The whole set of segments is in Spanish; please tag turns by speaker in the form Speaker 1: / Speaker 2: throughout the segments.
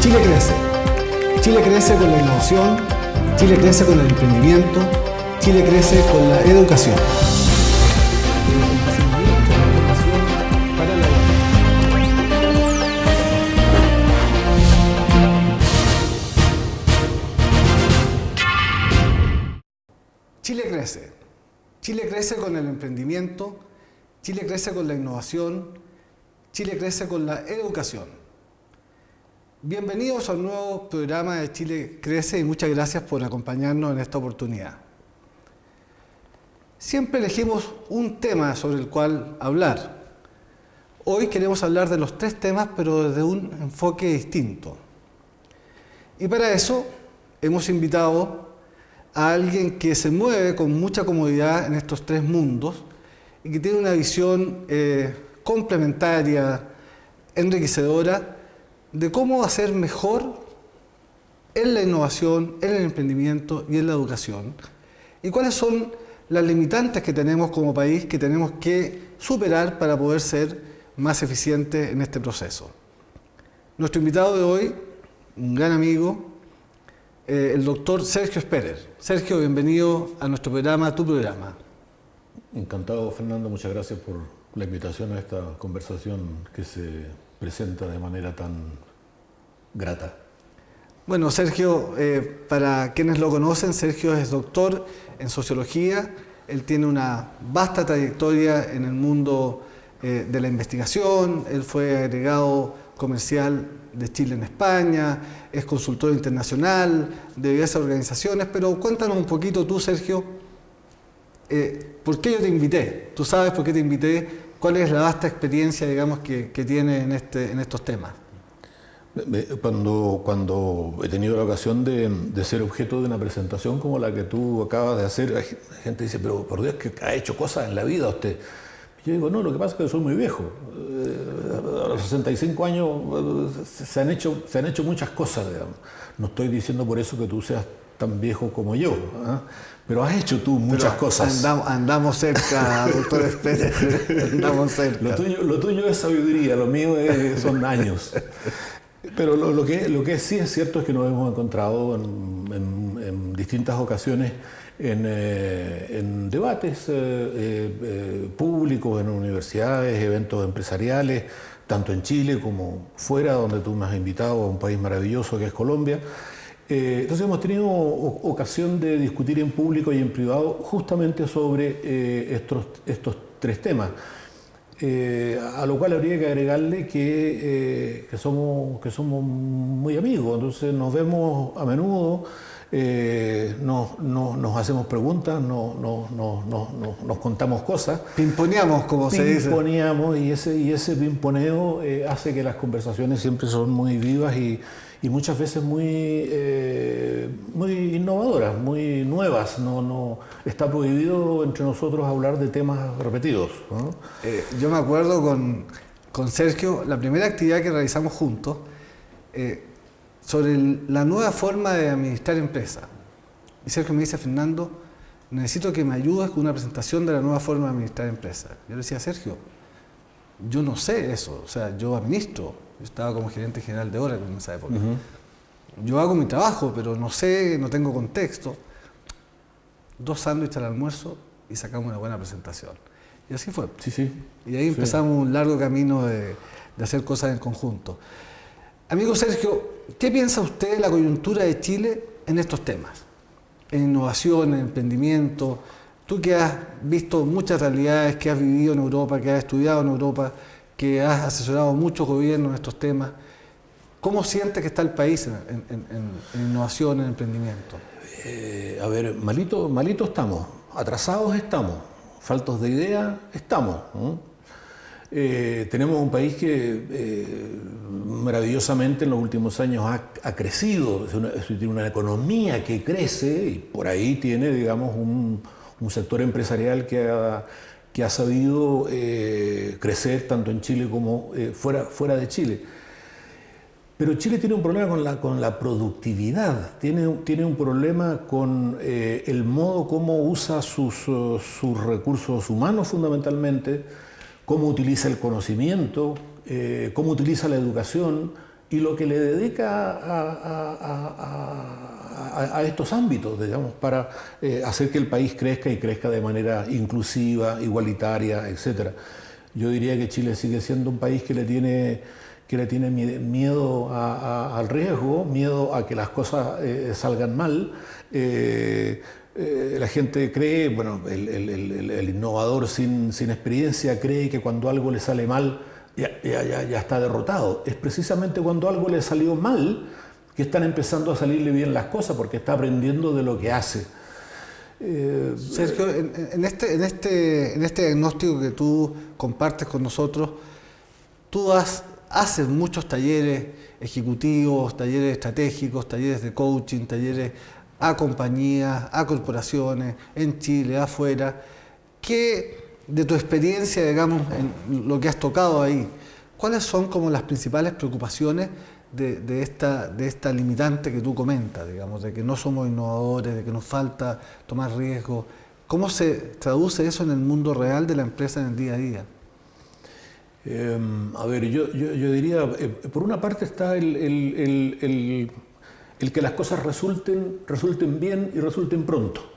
Speaker 1: Chile crece. Chile crece con la innovación, Chile crece con el emprendimiento, Chile crece con la educación. Chile crece. Chile crece con el emprendimiento, Chile crece con la innovación, Chile crece con la educación. Bienvenidos al nuevo programa de Chile Crece y muchas gracias por acompañarnos en esta oportunidad. Siempre elegimos un tema sobre el cual hablar. Hoy queremos hablar de los 3 temas, pero desde un enfoque distinto. Y para eso hemos invitado a alguien que se mueve con mucha comodidad en estos 3 mundos y que tiene una visión complementaria, enriquecedora, de cómo hacer mejor en la innovación, en el emprendimiento y en la educación. Y cuáles son las limitantes que tenemos como país que tenemos que superar para poder ser más eficientes en este proceso. Nuestro invitado de hoy, un gran amigo, el doctor Sergio Sperer. Sergio, bienvenido a nuestro programa, tu programa.
Speaker 2: Encantado, Fernando. Muchas gracias por la invitación a esta conversación que se presenta de manera tan grata.
Speaker 1: Bueno, Sergio, para quienes lo conocen, Sergio es doctor en sociología. Él tiene una vasta trayectoria en el mundo de la investigación. Él fue agregado comercial de Chile en España, es consultor internacional de diversas organizaciones, pero cuéntanos un poquito tú, Sergio, ¿por qué yo te invité? Tú sabes por qué te invité. ¿Cuál es la vasta experiencia, digamos, que tiene en estos temas?
Speaker 2: Cuando he tenido la ocasión de ser objeto de una presentación como la que tú acabas de hacer, la gente dice, pero por Dios, que ha hecho cosas en la vida usted. Yo digo, no, lo que pasa es que soy muy viejo. A los 65 años se han hecho muchas cosas, digamos. No estoy diciendo por eso que tú seas tan viejo como yo, ¿eh? Pero has hecho tú muchas cosas.
Speaker 1: Andamos cerca, doctor Sperer, andamos cerca.
Speaker 2: Lo tuyo es sabiduría, lo mío son años. Pero lo que sí es cierto es que nos hemos encontrado en distintas ocasiones en debates públicos, en universidades, eventos empresariales, tanto en Chile como fuera, donde tú me has invitado a un país maravilloso que es Colombia. Entonces hemos tenido ocasión de discutir en público y en privado justamente sobre estos 3 temas. A lo cual habría que agregarle que somos muy amigos, entonces nos vemos a menudo, nos hacemos preguntas, nos contamos cosas.
Speaker 1: Pimponeamos, como se dice.
Speaker 2: Pimponeamos, y ese pimponeo hace que las conversaciones siempre son muy vivas y muchas veces muy innovadoras, muy nuevas. No está prohibido entre nosotros hablar de temas repetidos, ¿no?
Speaker 1: Yo me acuerdo con Sergio, la primera actividad que realizamos juntos, sobre la nueva forma de administrar empresas. Y Sergio me dice, Fernando, necesito que me ayudes con una presentación de la nueva forma de administrar empresas. Yo le decía, Sergio, yo no sé eso, o sea, yo administro. Yo estaba como gerente general de Oracle en esa época. Yo hago mi trabajo, pero no sé, no tengo contexto. 2 sándwiches al almuerzo y sacamos una buena presentación. Y así fue.
Speaker 2: Sí.
Speaker 1: Y ahí empezamos un largo camino de hacer cosas en conjunto. Amigo Sergio, ¿qué piensa usted de la coyuntura de Chile en estos temas? En innovación, en emprendimiento. Tú que has visto muchas realidades, que has vivido en Europa, que has estudiado en Europa, que has asesorado a muchos gobiernos en estos temas, ¿cómo sientes que está el país en innovación, en emprendimiento?
Speaker 2: A ver, malito estamos, atrasados estamos, faltos de idea estamos, ¿no? Tenemos un país que maravillosamente en los últimos años ha crecido, tiene una economía que crece y por ahí tiene, digamos, un sector empresarial que ha sabido crecer tanto en Chile como fuera de Chile. Pero Chile tiene un problema con la productividad, tiene un problema con el modo como usa sus recursos humanos fundamentalmente, cómo utiliza el conocimiento, cómo utiliza la educación, y lo que le dedica a estos ámbitos, digamos, para hacer que el país crezca y crezca de manera inclusiva, igualitaria, etc. Yo diría que Chile sigue siendo un país que le tiene miedo al riesgo, miedo a que las cosas salgan mal. La gente cree, bueno, el innovador sin experiencia cree que cuando algo le sale mal ya está derrotado. Es precisamente cuando algo le salió mal que están empezando a salirle bien las cosas, porque está aprendiendo de lo que hace.
Speaker 1: Sergio, en este diagnóstico que tú compartes con nosotros, tú haces muchos talleres ejecutivos, talleres estratégicos, talleres de coaching, talleres a compañías, a corporaciones, en Chile, afuera. ¿Qué de tu experiencia, digamos, en lo que has tocado ahí, cuáles son como las principales preocupaciones de esta limitante que tú comentas, digamos, de que no somos innovadores, de que nos falta tomar riesgos? ¿Cómo se traduce eso en el mundo real de la empresa en el día a día?
Speaker 2: A ver, yo diría, por una parte está el que las cosas resulten bien y resulten pronto.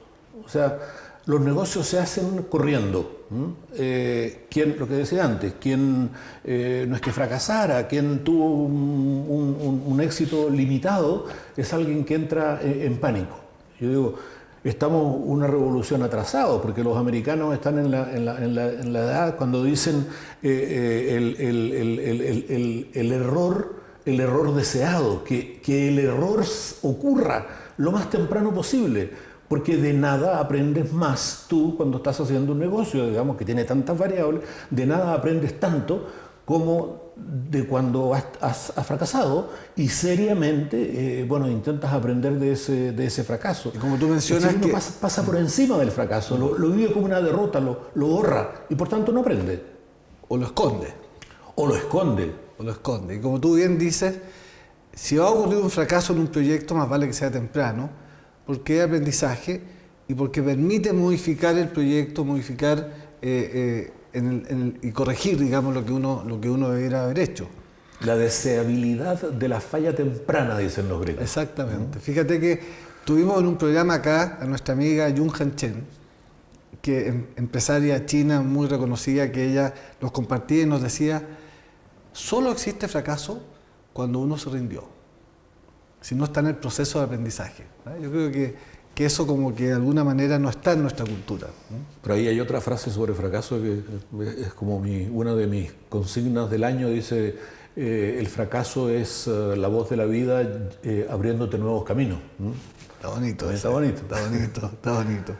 Speaker 2: O sea, los negocios se hacen corriendo. Lo que decía antes, quien no es que fracasara, quien tuvo un éxito limitado, es alguien que entra en pánico. Yo digo, estamos una revolución atrasados, porque los americanos están en la edad cuando dicen el error deseado, que el error ocurra lo más temprano posible. Porque de nada aprendes más tú cuando estás haciendo un negocio, digamos, que tiene tantas variables, de nada aprendes tanto como de cuando has fracasado y seriamente, intentas aprender de ese fracaso.
Speaker 1: Y como tú mencionas,
Speaker 2: uno pasa por encima del fracaso, lo vive como una derrota, lo borra y por tanto no aprende.
Speaker 1: O lo esconde.
Speaker 2: O lo esconde.
Speaker 1: O lo esconde. Y como tú bien dices, si va a ocurrir un fracaso en un proyecto, más vale que sea temprano, porque hay aprendizaje y porque permite modificar el proyecto, modificar y corregir, digamos, lo que uno debiera haber hecho.
Speaker 2: La deseabilidad de la falla temprana, dicen los griegos.
Speaker 1: Exactamente. Fíjate que tuvimos en un programa acá a nuestra amiga Jung Han Chen, que empresaria china muy reconocida, que ella nos compartía y nos decía, solo existe fracaso cuando uno se rindió, si no está en el proceso de aprendizaje. Yo creo que eso como que de alguna manera no está en nuestra cultura.
Speaker 2: Pero ahí hay otra frase sobre fracaso que es como una de mis consignas del año, dice, el fracaso es la voz de la vida abriéndote nuevos caminos.
Speaker 1: Está bonito.
Speaker 2: Está bonito.
Speaker 1: Está bonito.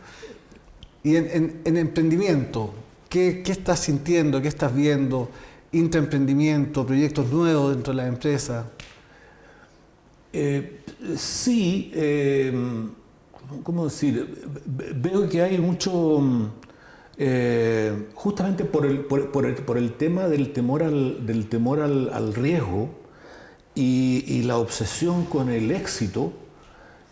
Speaker 1: Y en emprendimiento, ¿qué estás sintiendo? ¿Qué estás viendo? Intraemprendimiento, proyectos nuevos dentro de la empresa.
Speaker 2: Sí, ¿cómo decir? Veo que hay mucho, justamente por el tema del temor al riesgo y la obsesión con el éxito,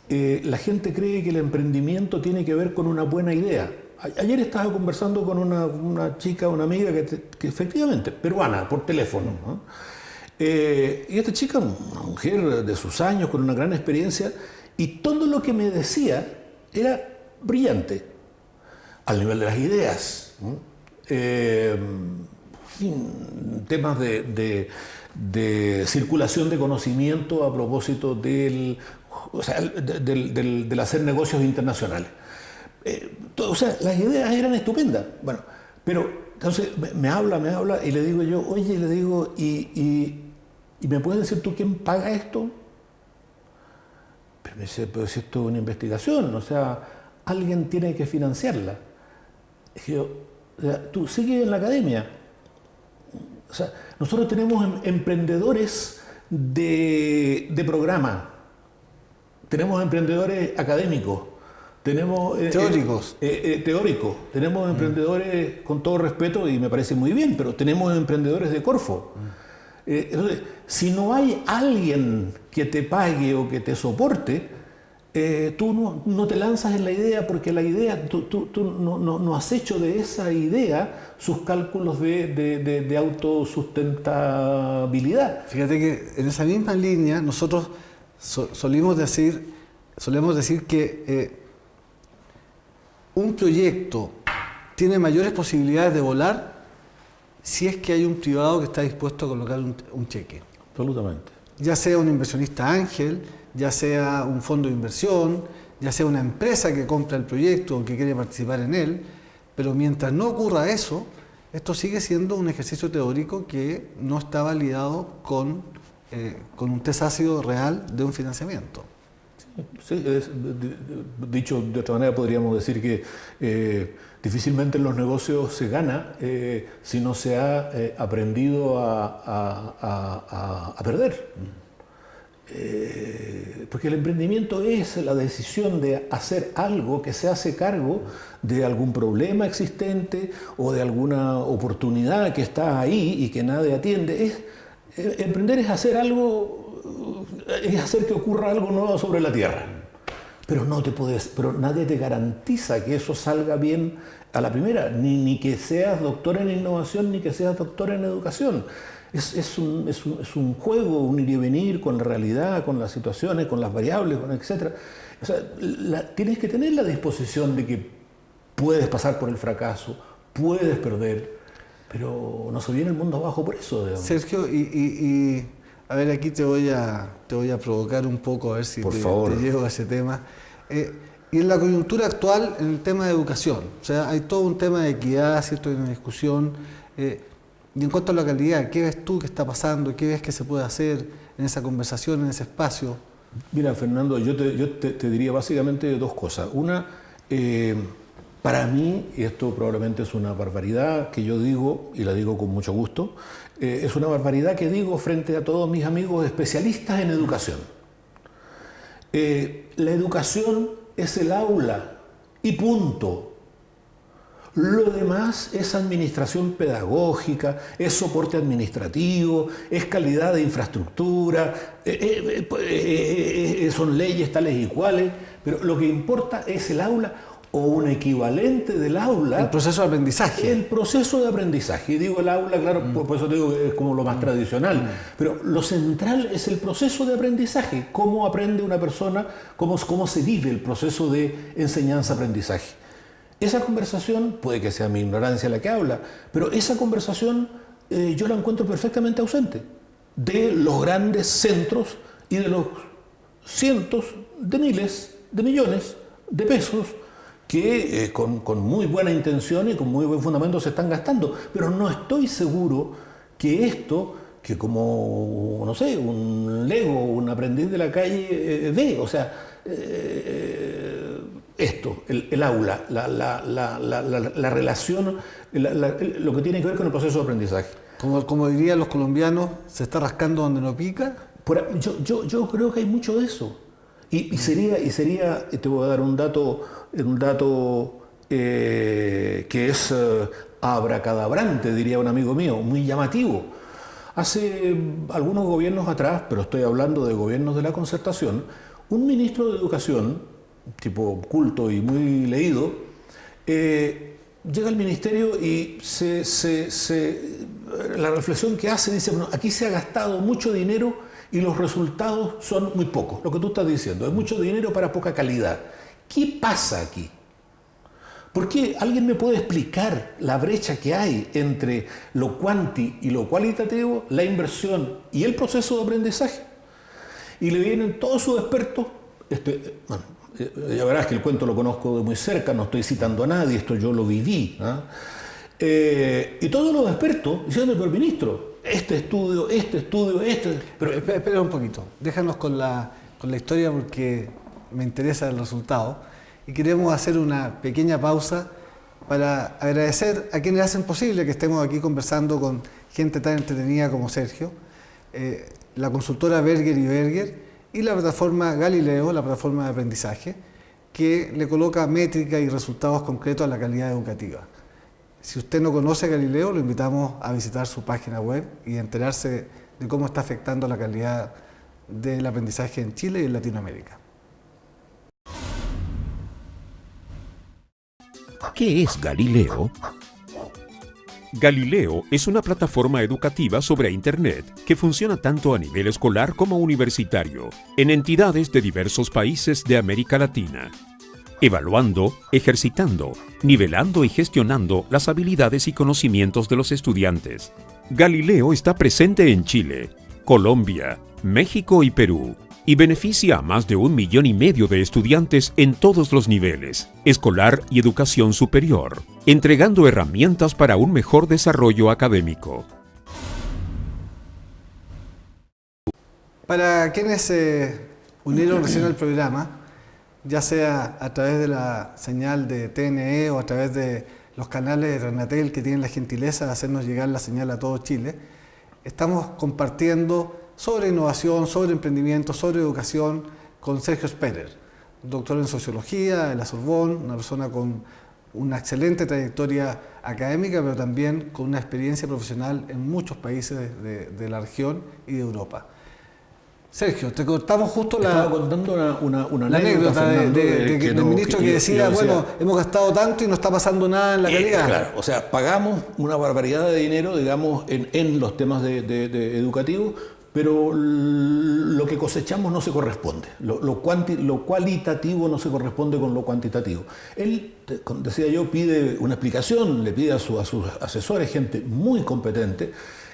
Speaker 2: la gente cree que el emprendimiento tiene que ver con una buena idea. Ayer estaba conversando con una chica, una amiga que efectivamente, peruana, por teléfono, ¿no? Y esta chica, una mujer de sus años, con una gran experiencia, y todo lo que me decía era brillante, al nivel de las ideas, ¿no? Temas de circulación de conocimiento a propósito del hacer negocios internacionales. Las ideas eran estupendas. Bueno, pero entonces me habla y le digo yo, oye, ¿y me puedes decir tú quién paga esto? Pero me dice, pero si esto es una investigación, o sea, alguien tiene que financiarla. Y yo, o sea, tú sigues en la academia. O sea, nosotros tenemos emprendedores de programa, tenemos emprendedores académicos, tenemos
Speaker 1: teóricos.
Speaker 2: Teóricos, tenemos emprendedores, con todo respeto, y me parece muy bien, pero tenemos emprendedores de Corfo. Entonces, si no hay alguien que te pague o que te soporte, tú no te lanzas en la idea porque la idea, tú no has hecho de esa idea sus cálculos de autosustentabilidad.
Speaker 1: Fíjate que en esa misma línea nosotros solemos decir que un proyecto tiene mayores posibilidades de volar si es que hay un privado que está dispuesto a colocar un cheque.
Speaker 2: Absolutamente.
Speaker 1: Ya sea un inversionista ángel, ya sea un fondo de inversión, ya sea una empresa que compra el proyecto o que quiere participar en él, pero mientras no ocurra eso, esto sigue siendo un ejercicio teórico que no está validado con un test ácido real de un financiamiento.
Speaker 2: Sí, dicho de otra manera podríamos decir que difícilmente en los negocios se gana si no se ha aprendido a perder. Porque el emprendimiento es la decisión de hacer algo que se hace cargo de algún problema existente o de alguna oportunidad que está ahí y que nadie atiende. Emprender es hacer algo, es hacer que ocurra algo nuevo sobre la tierra. Pero nadie te garantiza que eso salga bien a la primera, ni que seas doctor en innovación, ni que seas doctor en educación. Es un juego, un ir y venir con la realidad, con las situaciones, con las variables, etc. O sea, tienes que tener la disposición de que puedes pasar por el fracaso, puedes perder, pero no se viene el mundo abajo por eso. Digamos.
Speaker 1: Sergio, a ver, aquí te voy a provocar un poco, a ver si te llevo a ese tema. Y en la coyuntura actual, en el tema de educación, o sea, hay todo un tema de equidad, ¿cierto? Hay una discusión. Y en cuanto a la calidad, ¿qué ves tú que está pasando? ¿Qué ves que se puede hacer en esa conversación, en ese espacio?
Speaker 2: Mira, Fernando, yo te diría básicamente dos cosas. Una, para mí, y esto probablemente es una barbaridad que yo digo, y la digo con mucho gusto, es una barbaridad que digo frente a todos mis amigos especialistas en educación. La educación es el aula y punto. Lo demás es administración pedagógica, es soporte administrativo, es calidad de infraestructura, son leyes tales y cuales, pero lo que importa es el aula o un equivalente del aula.
Speaker 1: El proceso de aprendizaje.
Speaker 2: El proceso de aprendizaje. Y digo el aula, claro, por eso digo que es como lo más tradicional, pero lo central es el proceso de aprendizaje, cómo aprende una persona, cómo se vive el proceso de enseñanza-aprendizaje. Esa conversación, puede que sea mi ignorancia la que habla, pero esa conversación yo la encuentro perfectamente ausente de los grandes centros y de los cientos de miles de millones de pesos que con muy buena intención y con muy buen fundamento se están gastando. Pero no estoy seguro que esto, que como, no sé, un lego, un aprendiz de la calle ve, o sea... esto, el aula, la relación, lo que tiene que ver con el proceso de aprendizaje.
Speaker 1: Como dirían los colombianos, ¿se está rascando donde no pica?
Speaker 2: Yo creo que hay mucho de eso. Y sería, te voy a dar un dato que es abracadabrante, diría un amigo mío, muy llamativo. Hace algunos gobiernos atrás, pero estoy hablando de gobiernos de la Concertación, un ministro de Educación, tipo culto y muy leído, llega al ministerio y la reflexión que hace dice, bueno, aquí se ha gastado mucho dinero y los resultados son muy pocos. Lo que tú estás diciendo, es mucho dinero para poca calidad. ¿Qué pasa aquí? ¿Por qué alguien me puede explicar la brecha que hay entre lo cuanti y lo cualitativo, la inversión y el proceso de aprendizaje? Y le vienen todos sus expertos, ya verás que el cuento lo conozco de muy cerca, no estoy citando a nadie, esto yo lo viví. Y todos los expertos diciendo, pero ministro, este estudio.
Speaker 1: Pero espera un poquito, déjanos con la historia porque me interesa el resultado. Y queremos hacer una pequeña pausa para agradecer a quienes hacen posible que estemos aquí conversando con gente tan entretenida como Sergio, la consultora Berger y Berger, y la plataforma Galileo, la plataforma de aprendizaje, que le coloca métrica y resultados concretos a la calidad educativa. Si usted no conoce Galileo, lo invitamos a visitar su página web y a enterarse de cómo está afectando la calidad del aprendizaje en Chile y en Latinoamérica.
Speaker 3: ¿Qué es Galileo? Galileo es una plataforma educativa sobre Internet que funciona tanto a nivel escolar como universitario en entidades de diversos países de América Latina, evaluando, ejercitando, nivelando y gestionando las habilidades y conocimientos de los estudiantes. Galileo está presente en Chile, Colombia, México y Perú, y beneficia a más de 1,5 millones de estudiantes en todos los niveles, escolar y educación superior, entregando herramientas para un mejor desarrollo académico.
Speaker 1: Para quienes se unieron recién al programa, ya sea a través de la señal de TNE o a través de los canales de Renatel que tienen la gentileza de hacernos llegar la señal a todo Chile, estamos compartiendo sobre innovación, sobre emprendimiento, sobre educación con Sergio Sperer, doctor en sociología de la Sorbonne, una persona con una excelente trayectoria académica, pero también con una experiencia profesional en muchos países de la región y de Europa. Sergio, te cortamos justo
Speaker 2: Estaba contando una
Speaker 1: la anécdota del ministro que decía, bueno, hemos gastado tanto y no está pasando nada en la calidad.
Speaker 2: Claro, o sea, pagamos una barbaridad de dinero, digamos, en los temas de educativos, pero lo que cosechamos no se corresponde. Lo cualitativo no se corresponde con lo cuantitativo. Él, decía yo, pide una explicación, le pide a sus asesores, gente muy competente,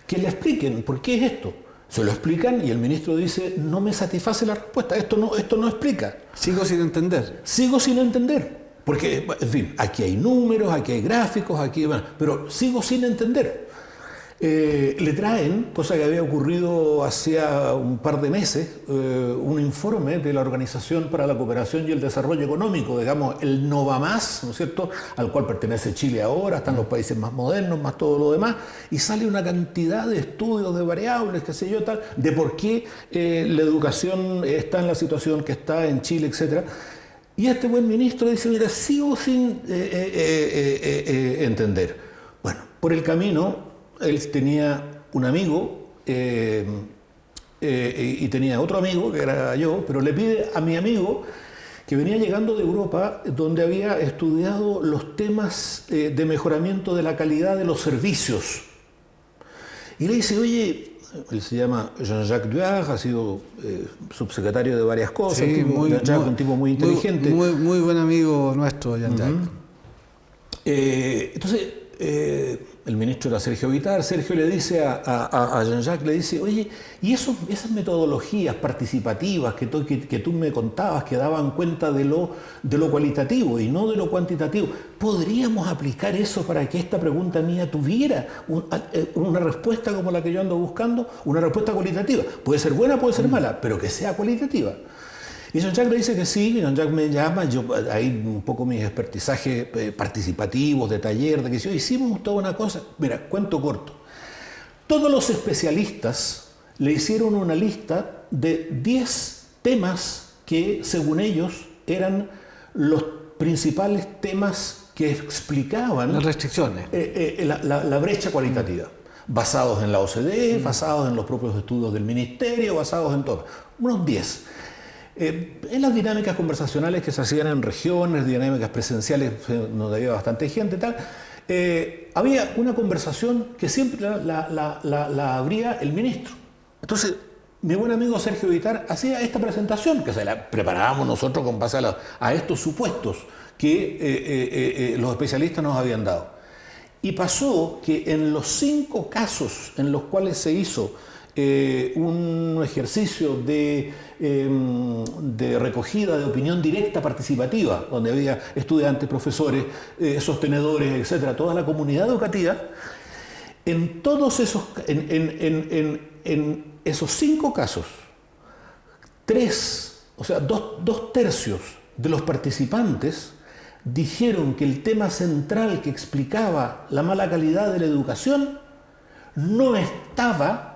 Speaker 2: que le expliquen por qué es esto. Se lo explican y el ministro dice, no me satisface la respuesta, esto no explica.
Speaker 1: Sigo sin entender.
Speaker 2: Sigo sin entender. Porque, en fin, aquí hay números, aquí hay gráficos, pero sigo sin entender. Le traen, cosa que había ocurrido hacía un par de meses, un informe de la Organización para la Cooperación y el Desarrollo Económico, digamos, el Novamás, ¿no es cierto?, al cual pertenece Chile ahora, están los países más modernos, más todo lo demás, y sale una cantidad de estudios, de variables, qué sé yo, tal, de por qué la educación está en la situación que está en Chile, etc. Y este buen ministro dice, mira, sigo sin entender. Bueno, por el camino, él tenía un amigo y tenía otro amigo, que era yo, pero le pide a mi amigo, que venía llegando de Europa, donde había estudiado los temas de mejoramiento de la calidad de los servicios. Y le dice, oye, él se llama Jean-Jacques Duard, ha sido subsecretario de varias cosas,
Speaker 1: sí,
Speaker 2: un tipo muy inteligente.
Speaker 1: Muy buen amigo nuestro, Jean-Jacques.
Speaker 2: Entonces, el ministro era Sergio Vitar. Sergio le dice a Jean-Jacques, le dice, oye, ¿y esas metodologías participativas que tú me contabas, que daban cuenta de lo cualitativo y no de lo cuantitativo, podríamos aplicar eso para que esta pregunta mía tuviera una respuesta como la que yo ando buscando, una respuesta cualitativa? Puede ser buena, puede ser mala, pero que sea cualitativa. Y Jean-Jacques le dice que sí, Jean-Jacques me llama, yo ahí un poco mis expertizajes participativos, de taller, de que sí, hicimos toda una cosa. Mira, cuento corto. Todos los especialistas le hicieron una lista de 10 temas que, según ellos, eran los principales temas que explicaban
Speaker 1: las restricciones,
Speaker 2: la brecha cualitativa, basados en la OCDE, basados en los propios estudios del ministerio, basados en todo. Unos 10. En las dinámicas conversacionales que se hacían en regiones, dinámicas presenciales donde había bastante gente y tal, había una conversación que siempre la abría el ministro. Entonces, mi buen amigo Sergio Vitar hacía esta presentación, que se la preparábamos nosotros con base a estos supuestos que los especialistas nos habían dado. Y pasó que en los 5 casos en los cuales se hizo un ejercicio de recogida de opinión directa participativa, donde había estudiantes, profesores, sostenedores, etcétera, toda la comunidad educativa, en todos esos, en esos 5 casos, 2 tercios de los participantes dijeron que el tema central que explicaba la mala calidad de la educación no estaba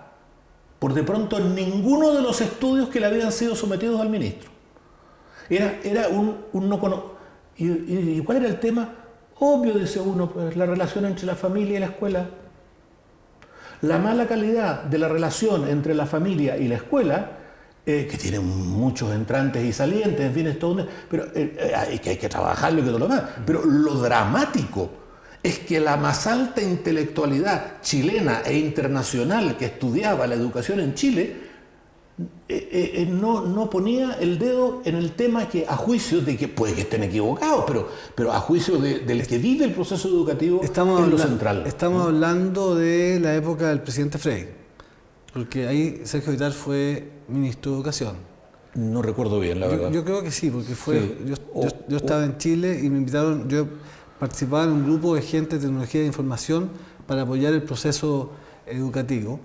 Speaker 2: por de pronto en ninguno de los estudios que le habían sido sometidos al ministro. Era un no conocido. ¿Y cuál era el tema? Obvio, dice uno, pues la relación entre la familia y la escuela. La mala calidad de la relación entre la familia y la escuela que tiene muchos entrantes y salientes, en fin, es todo pero hay que trabajarlo y que todo lo demás. Pero lo dramático es que la más alta intelectualidad chilena e internacional que estudiaba la educación en Chile no ponía el dedo en el tema que, a juicio de que puede que estén equivocados, pero a juicio del que vive el proceso educativo es lo central.
Speaker 1: Estamos hablando de la época del presidente Frey, porque ahí Sergio Vitar fue ministro de Educación.
Speaker 2: No recuerdo bien, la verdad.
Speaker 1: Yo creo que sí, porque fue. Sí. Yo estaba en Chile y me invitaron. Yo participaba en un grupo de gente de tecnología de información para apoyar el proceso educativo.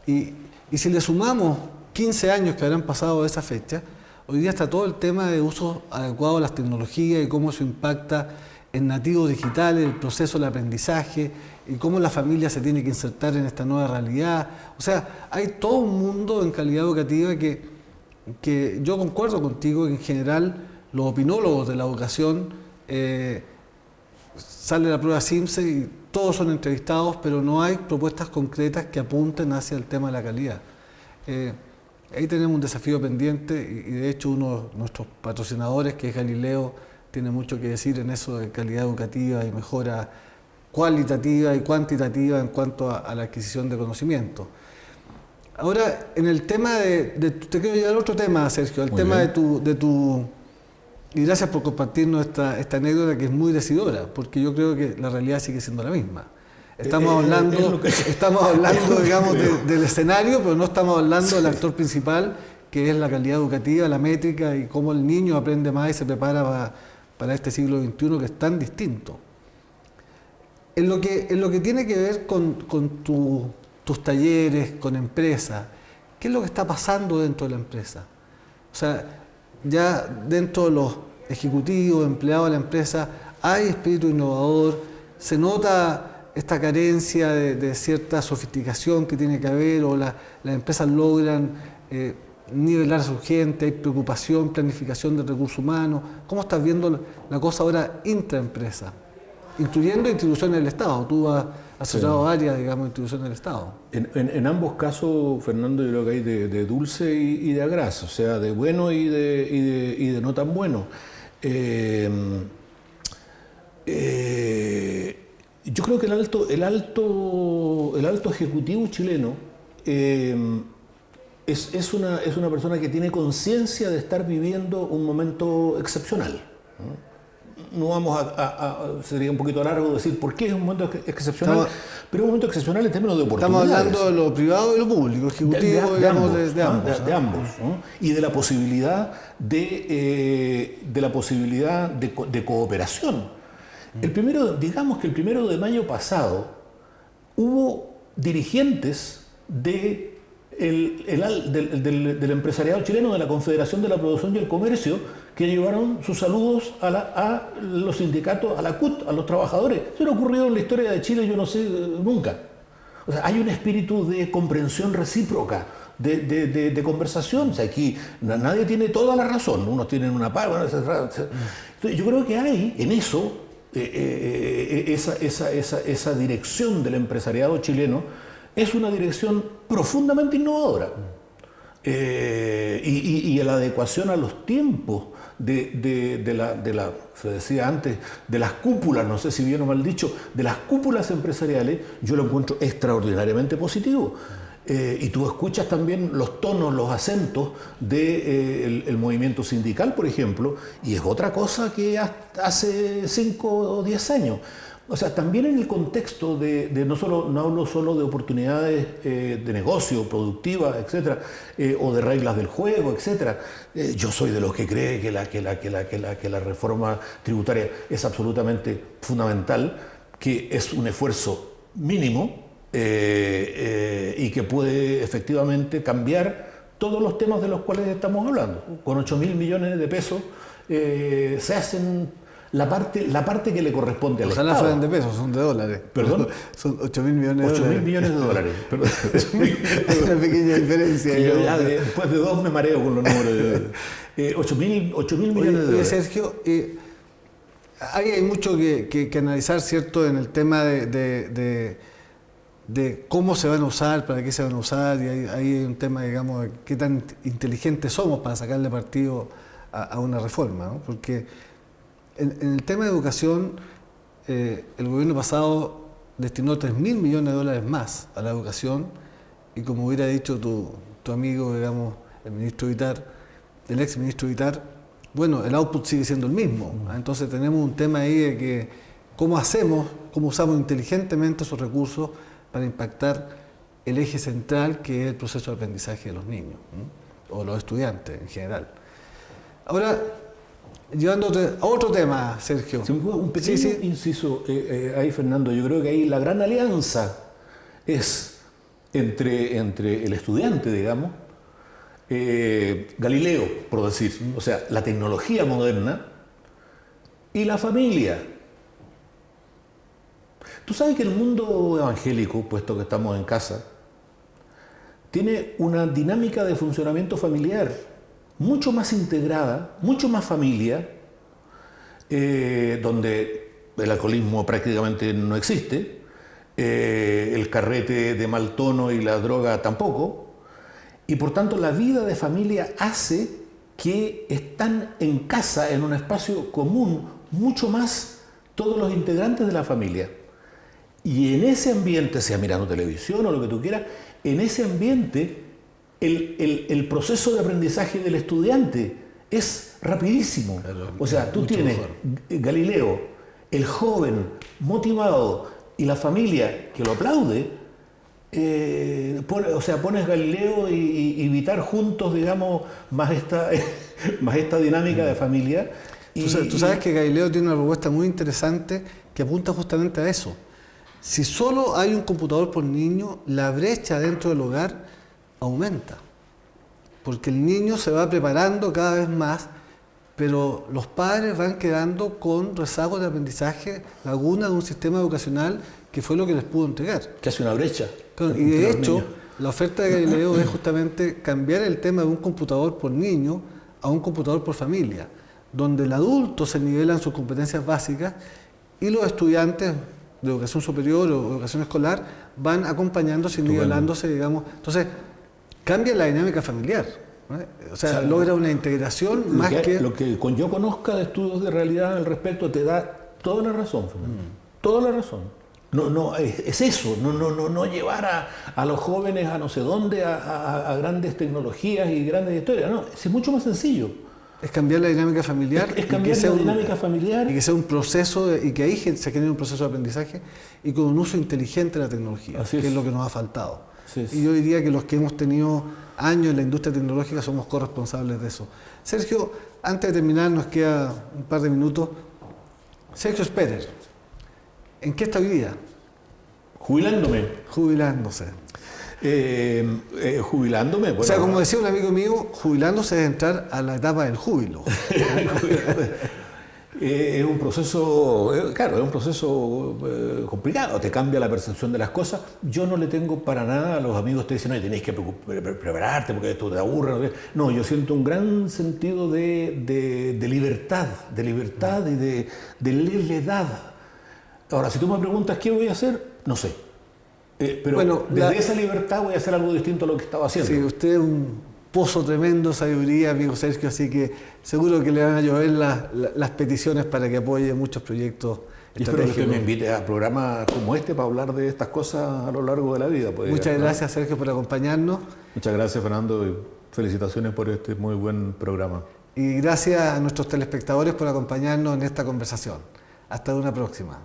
Speaker 1: Y si le sumamos 15 años que habrán pasado de esa fecha, hoy día está todo el tema de uso adecuado a las tecnologías y cómo eso impacta en nativos digitales, el proceso del aprendizaje y cómo la familia se tiene que insertar en esta nueva realidad. O sea, hay todo un mundo en calidad educativa que yo concuerdo contigo que en general los opinólogos de la educación sale la prueba Simpson y todos son entrevistados, pero no hay propuestas concretas que apunten hacia el tema de la calidad. Ahí tenemos un desafío pendiente y de hecho uno de nuestros patrocinadores, que es Galileo, tiene mucho que decir en eso de calidad educativa y mejora cualitativa y cuantitativa en cuanto a la adquisición de conocimiento. Ahora, en el tema te quiero llevar a otro tema, Sergio, el tema de tu y gracias por compartirnos esta anécdota que es muy decidora, porque yo creo que la realidad sigue siendo la misma. Estamos hablando digamos, del escenario, pero no estamos hablando del actor principal, que es la calidad educativa, la métrica y cómo el niño aprende más y se prepara para este siglo XXI que es tan distinto. En lo que tiene que ver con tus talleres, con empresas, ¿qué es lo que está pasando dentro de la empresa? O sea, ya dentro de los ejecutivos, empleados de la empresa, hay espíritu innovador, se nota esta carencia de cierta sofisticación que tiene que haber, o las empresas logran nivelar a su gente, hay preocupación, planificación de recursos humanos. ¿Cómo estás viendo la cosa ahora intraempresa? Incluyendo instituciones del Estado. Tú has asesorado varias, digamos, instituciones del Estado.
Speaker 2: En ambos casos, Fernando, yo creo que hay de dulce y de agraz, o sea, de bueno y de no tan bueno. Yo creo que el alto ejecutivo chileno es una persona que tiene conciencia de estar viviendo un momento excepcional. No vamos sería un poquito largo decir por qué es un momento excepcional, pero es un momento excepcional en términos de oportunidades.
Speaker 1: Estamos hablando de lo privado y lo público, ejecutivo, de ambos.
Speaker 2: ¿no? Y de la posibilidad de cooperación. Digamos que el 1 de mayo pasado hubo dirigentes del empresariado chileno, de la Confederación de la Producción y el Comercio, que llevaron sus saludos a los sindicatos, a la CUT, a los trabajadores. Eso no ha ocurrido en la historia de Chile, yo no sé, nunca. O sea, hay un espíritu de comprensión recíproca, de conversación. O sea, aquí nadie tiene toda la razón, unos tienen una parte. Yo creo que hay en eso esa dirección del empresariado chileno es una dirección profundamente innovadora y la adecuación a los tiempos se decía antes, de las cúpulas, no sé si bien o mal dicho, de las cúpulas empresariales, yo lo encuentro extraordinariamente positivo. Y tú escuchas también los tonos, los acentos del movimiento sindical, por ejemplo, y es otra cosa que hace 5 o 10 años. O sea, también en el contexto no hablo solo de oportunidades de negocio, productivas, etcétera, o de reglas del juego, etcétera. Yo soy de los que cree que la reforma tributaria es absolutamente fundamental, que es un esfuerzo mínimo, y que puede efectivamente cambiar todos los temas de los cuales estamos hablando. Con 8.000 millones de pesos se hacen la parte que le corresponde al Estado.
Speaker 1: Ojalá fueran de pesos, son de dólares.
Speaker 2: ¿Perdón?
Speaker 1: Son 8.000 millones de dólares.
Speaker 2: 8.000 millones de dólares.
Speaker 1: Hay una pequeña diferencia.
Speaker 2: Yo ya después de 2 me mareo con los números. 8.000 millones de dólares.
Speaker 1: Sergio, ahí hay mucho que analizar, ¿cierto?, en el tema de de cómo se van a usar, para qué se van a usar, y ahí hay un tema, digamos, de qué tan inteligentes somos para sacarle partido a una reforma, ¿no? Porque en el tema de educación, el gobierno pasado destinó 3.000 millones de dólares más a la educación, y como hubiera dicho tu amigo, digamos, el ministro Vitar, el ex ministro Vitar, bueno, el output sigue siendo el mismo. Entonces tenemos un tema ahí de que cómo usamos inteligentemente esos recursos para impactar el eje central, que es el proceso de aprendizaje de los niños, ¿no? O los estudiantes en general. Ahora, llevándote a otro tema, Sergio.
Speaker 2: Si me puedo, un pequeño inciso ahí, Fernando. Yo creo que ahí la gran alianza es entre el estudiante, digamos, Galileo, por decir, o sea, la tecnología moderna, y la familia. Tú sabes que el mundo evangélico, puesto que estamos en casa, tiene una dinámica de funcionamiento familiar mucho más integrada, mucho más familia, donde el alcoholismo prácticamente no existe, el carrete de mal tono y la droga tampoco, y por tanto la vida de familia hace que están en casa, en un espacio común, mucho más todos los integrantes de la familia. Y en ese ambiente, sea mirando televisión o lo que tú quieras, en ese ambiente el proceso de aprendizaje del estudiante es rapidísimo. Claro, o sea, tú tienes Galileo, el joven, motivado, y la familia que lo aplaude. Pones Galileo y Vitar juntos, digamos, más esta dinámica de familia.
Speaker 1: Tú sabes que Galileo tiene una propuesta muy interesante que apunta justamente a eso. Si solo hay un computador por niño, la brecha dentro del hogar aumenta, porque el niño se va preparando cada vez más, pero los padres van quedando con rezagos de aprendizaje, lagunas de un sistema educacional que fue lo que les pudo entregar.
Speaker 2: Que hace una brecha.
Speaker 1: Y de hecho, la oferta de Galileo es justamente cambiar el tema de un computador por niño a un computador por familia, donde el adulto se nivela en sus competencias básicas y los estudiantes de educación superior o educación escolar van acompañándose y nivelándose, digamos. Entonces, cambia la dinámica familiar, ¿no? O sea, logra una integración más que...
Speaker 2: Lo que yo conozca de estudios de realidad al respecto te da toda la razón, Fernando. Toda la razón. No, es eso, no llevar a los jóvenes a no sé dónde, a grandes tecnologías y grandes historias, no, es mucho más sencillo.
Speaker 1: Es cambiar la dinámica familiar.
Speaker 2: Es cambiar la dinámica familiar.
Speaker 1: Y que sea un proceso, y que ahí se genere un proceso de aprendizaje y con un uso inteligente de la tecnología, que es lo que nos ha faltado. Y yo diría que los que hemos tenido años en la industria tecnológica somos corresponsables de eso. Sergio, antes de terminar, nos queda un par de minutos. Sergio Sperer, ¿en qué está hoy día?
Speaker 2: Jubilándome.
Speaker 1: Jubilándose.
Speaker 2: Jubilándome. Bueno,
Speaker 1: o sea, como decía un amigo mío, jubilándose es entrar a la etapa del júbilo.
Speaker 2: Es un proceso, claro, es un proceso complicado, te cambia la percepción de las cosas. Yo no le tengo para nada a los amigos que te dicen, no, tenéis que prepararte porque esto te aburre. No, yo siento un gran sentido de libertad y de levedad. Ahora, si tú me preguntas qué voy a hacer, no sé. Pero bueno, desde esa libertad voy a hacer algo distinto a lo que estaba haciendo.
Speaker 1: Sí, usted es un pozo tremendo de sabiduría, amigo Sergio, así que seguro que le van a llover las peticiones para que apoye muchos proyectos
Speaker 2: estratégicos. Y espero que me invite a programas como este para hablar de estas cosas a lo largo de la vida.
Speaker 1: Muchas gracias, Sergio, por acompañarnos.
Speaker 2: Muchas gracias, Fernando, y felicitaciones por este muy buen programa.
Speaker 1: Y gracias a nuestros telespectadores por acompañarnos en esta conversación. Hasta una próxima.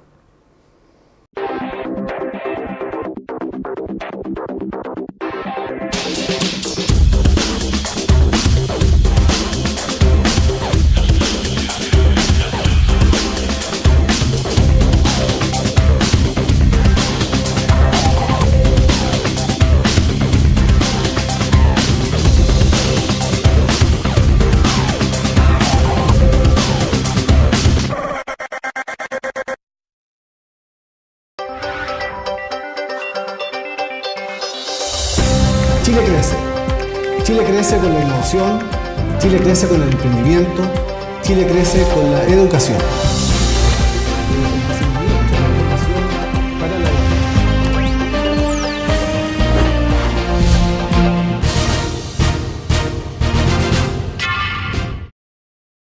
Speaker 1: Chile crece. Chile crece con la innovación, Chile crece con el emprendimiento, Chile crece con la educación.